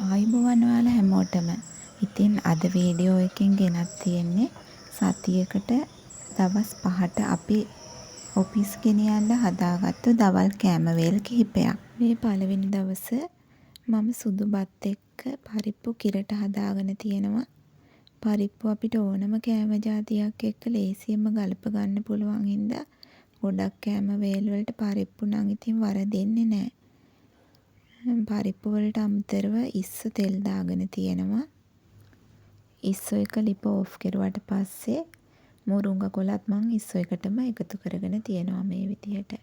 ආයුබෝවන් ඔයාලා හැමෝටම. ඉතින් අද වීඩියෝ එකෙන් ගෙනත් තියෙන්නේ සතියකට දවස් 5ට අපි ඔෆිස් ගෙනියන්න හදාගත්තු දවල් කෑම වේල කිහිපයක්. මේ පළවෙනි දවස මම සුදු බත් එක්ක පරිප්පු කිරට හදාගෙන තියෙනවා. පරිප්පු අපිට ඕනම කෑම ජාතියක් එක්ක ලේසියෙන්ම ගලප ගන්න පුළුවන් හින්දා ගොඩක් කෑම වේල් වලට පරිප්පු නම් ඉතින් වරදින්නේ නැහැ. පරිප්පු වලට අමතරව ඉස්සු තෙල් දාගෙන තියෙනවා. ඉස්සු එක ලිප ඕෆ් කරුවට පස්සේ මුරුංග කොලත් මං ඉස්සු එකටම එකතු කරගෙන තියෙනවා මේ විදිහට.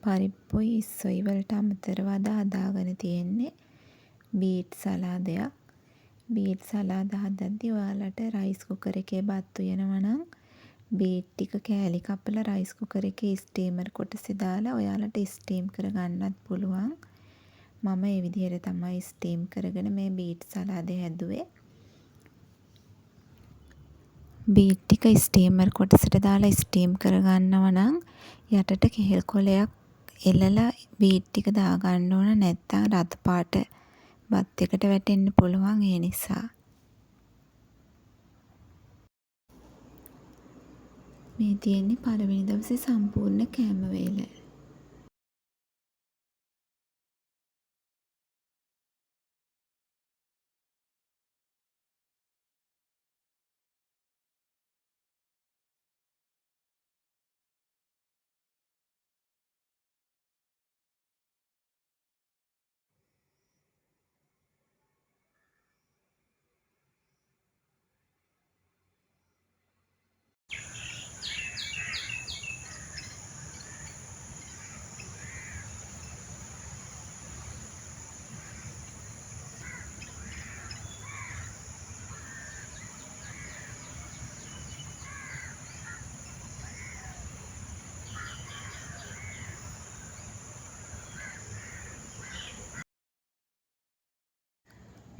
පරිප්පුයි ඉස්සුයි වලට අමතරව අද හදාගෙන තියෙන්නේ බීට් සලාදයක්. බීට් සලාද හදද්දී ඔයාලට රයිස් කුකර් එකේ බත් උයනවා නම් බීට් ටික කෑලි කපලා රයිස් කුකර් එකේ ස්ටීමර් කොටසේ දාලා ඔයාලට ස්ටීම් කරගන්නත් පුළුවන්. මම මේ විදිහට තමයි ස්ටීම් කරගෙන මේ බීට් සලාදේ හැදුවේ. බීට් ටික ස්ටීමර් කොටසට දාලා ස්ටීම් කරගන්නවා නම් යටට කෙහෙල් කොලයක් එලලා බීට් ටික දාගන්න ඕන, නැත්නම් රතු පාට බත් එකට වැටෙන්න පුළුවන්. ඒ නිසා මේ තියෙන්නේ පළවෙනි දවසේ සම්පූර්ණ කෑම වේල.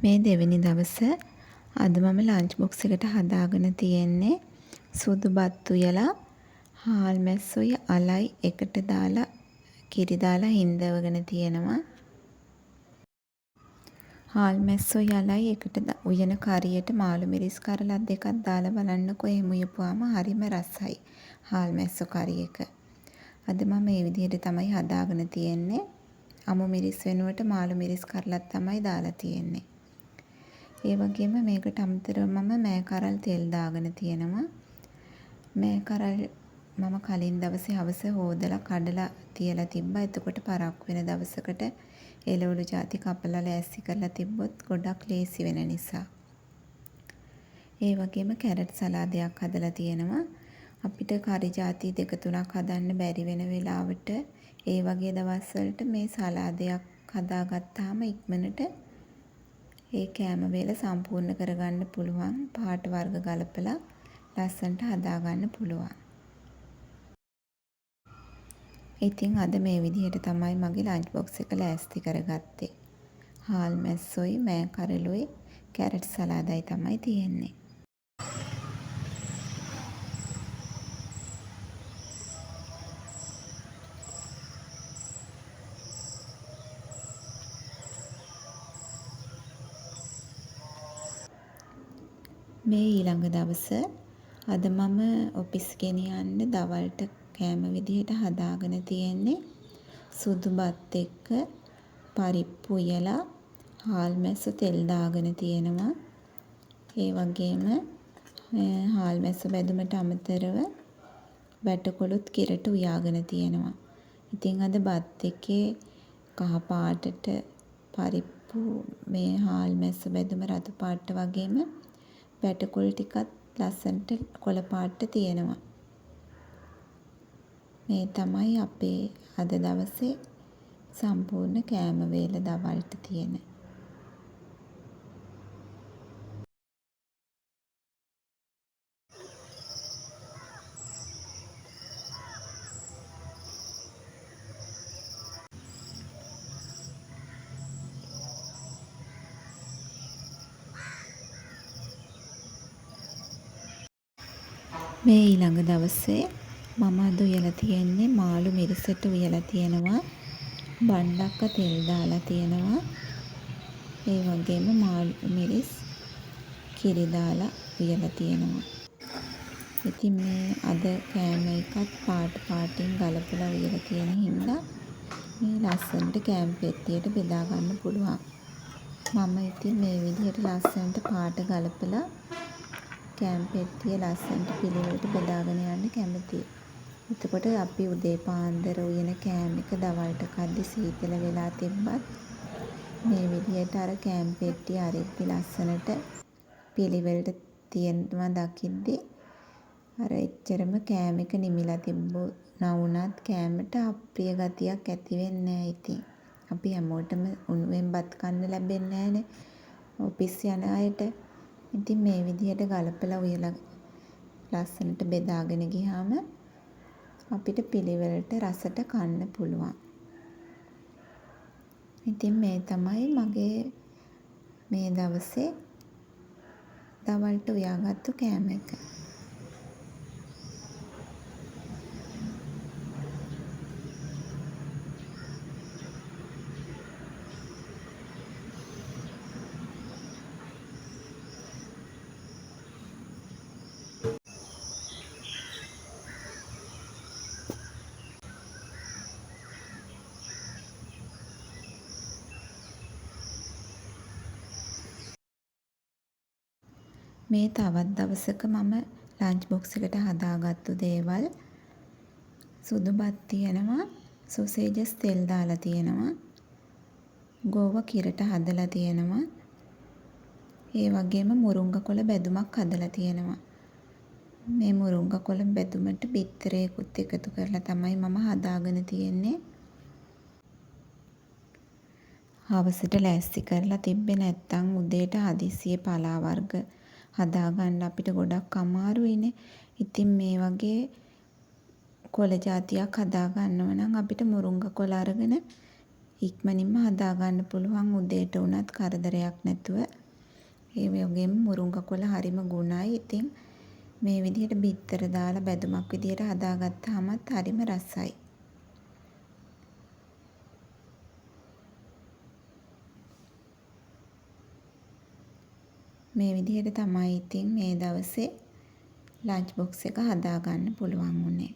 මේ දෙවෙනි දවස අද මම ලන්ච් බොක්ස් එකට හදාගෙන තියෙන්නේ සුදු බත් උයලා හාල් මැස්සොයි අලයි එකට දාලා කිරි දාලා හින්දවගෙන තියෙනවා. හාල් මැස්සොයි අලයි එකට උයන කරියට මාළු මිරිස් කරලත් දෙකක් දාලා බලන්නකෝ. එහෙම උයපුවාම හරිම රසයි හාල් මැස්සෝ කරි එක. අද මම මේ විදිහට තමයි හදාගෙන තියෙන්නේ. අමු මිරිස් වෙනුවට මාළු මිරිස් කරලත් තමයි දාලා තියෙන්නේ. ඒ වගේම මේකට අමතරව මම මෑ කරල් තෙල් දාගෙන තියෙනවා. මෑ කරල් මම කලින් දවසේ හවස හොදලා කඩලා තියලා තිබ්බා. එතකොට පරක් වෙන දවසකට එළවලු ಜಾති කපලා ලෑස්ති කරලා තිබ්බොත් ගොඩක් ලේසි වෙන නිසා. ඒ වගේම කැරට් සලාදයක් හදලා තියෙනවා. අපිට කරි ಜಾති දෙක තුනක් හදන්න බැරි වෙන වෙලාවට ඒ වගේ දවස් වලට මේ සලාදයක් හදාගත්තාම ඉක්මනට ඒ කෑම වේල සම්පූර්ණ කරගන්න පුළුවන්. පාට වර්ග ගලපලා ලස්සනට හදාගන්න පුළුවන්. ඉතින් අද මේ විදිහට තමයි මගේ ලන්ච් බොක්ස් එක ලෑස්ති කරගත්තේ. හාල් මැස්සොයි මෑ කරලුයි කැරට් සලාදයි තමයි තියෙන්නේ. මේ ඊළඟ දවස අද මම ඔෆිස් ගෙනියන්න දවල්ට කෑම විදිහට හදාගෙන තියෙන්නේ සුදු බත් එක්ක පරිප්පු උයලා හාල් මැස්සෝ තෙල් දාගෙන තියෙනවා. ඒ වගේම හාල් මැස්සෝ බැදුමට අමතරව වැටකොළුත් කිරට උයාගෙන තියෙනවා. ඉතින් අද බත් එකේ කහ පාටට පරිප්පු මේ හාල් මැස්සෝ බැදුම රතු පාට වගේම වැටකොළු ටිකත් ලස්සනට කොළ පාට තියෙනවා. මේ තමයි අපේ අද දවසේ සම්පූර්ණ කෑම වේල දවල්ට තියෙන. මේ ඊළඟ දවසේ මම අද උයලා තියෙන්නේ මාළු මිරිසට උයලා තියෙනවා. බණ්ඩක්ක තෙල් දාලා තියෙනවා. ඒ වගේම මාළු මිරිස් කිරි දාලා උයලා තියෙනවා. ඉතින් මේ අද කෑම එකත් පාට පාටින් ගලපලා උයලා තියෙන හින්දා මේ ලස්සනට කෑම පෙට්ටියට බෙදා ගන්න පුළුවන්. මම ඉතින් මේ විදිහට ලස්සනට පාට ගලපලා කෑම පෙට්ටිය ලස්සනට පිළිවෙලට බෙදාගෙන යන්න කැමතියි. එතකොට අපි උදේ පාන්දර උයන කෑම එක දවල්ට කද්දි සීතල වෙලා තිබ්බත් මේ විදිහට අර කෑම පෙට්ටිය අරිද්දි ලස්සනට පිළිවෙලට තියෙනවා දකිද්දි අර එච්චරම කෑම එක නිමිලා තිබුණා වුණත් කෑමට අප්‍රිය ගතියක් ඇති වෙන්නේ නැහැ ඉතින්. අපි හැමෝටම උණුවෙන් බත් කන්න ලැබෙන්නේ නැහනේ. ඔෆිස් යන අයට. ඉතින් මේ විදිහට ගලපලා උයලා ලස්සනට බෙදාගෙන ගියාම අපිට පිළිවෙලට රසට කන්න පුළුවන්. ඉතින් මේ තමයි මගේ මේ දවසේ දවල්ට උයාගත්තු කෑම එක. මේ තවත් දවසක මම ලන්ච් බොක්ස් එකට හදාගත්තු දේවල් සුදු බත් තියෙනවා, සොසේජස් තෙල් දාලා තියෙනවා, ගෝව කිරට හදලා තියෙනවා, ඒ වගේම මුරුංගකොළ බැදුමක් හදලා තියෙනවා. මේ මුරුංගකොළ බැදුමට බිත්තරයකුත් එකතු කරලා තමයි මම හදාගෙන තියෙන්නේ. හවසට ලෑස්ති කරලා තිබ්බේ නැත්තම් උදේට හදිස්සියේ පලා වර්ග හදාගන්න අපිට ගොඩක් අමාරුයිනේ. ඉතින් මේ වගේ කොළ జాතියක් හදාගන්නව නම් අපිට මුරුංගකොළ අරගෙන ඉක්මනින්ම හදාගන්න පුළුවන් උදේට උනත් කරදරයක් නැතුව. ඒ වගේම මුරුංගකොළ හරිම ගුණයි. ඉතින් මේ විදිහට බිත්තර දාලා බැදුමක් විදිහට හදාගත්තාමත් හරිම රසයි. මේ විදිහට තමයි ඉතින් මේ දවසේ ලන්ච් බොක්ස් එක හදාගන්න පුළුවන් වුණේ.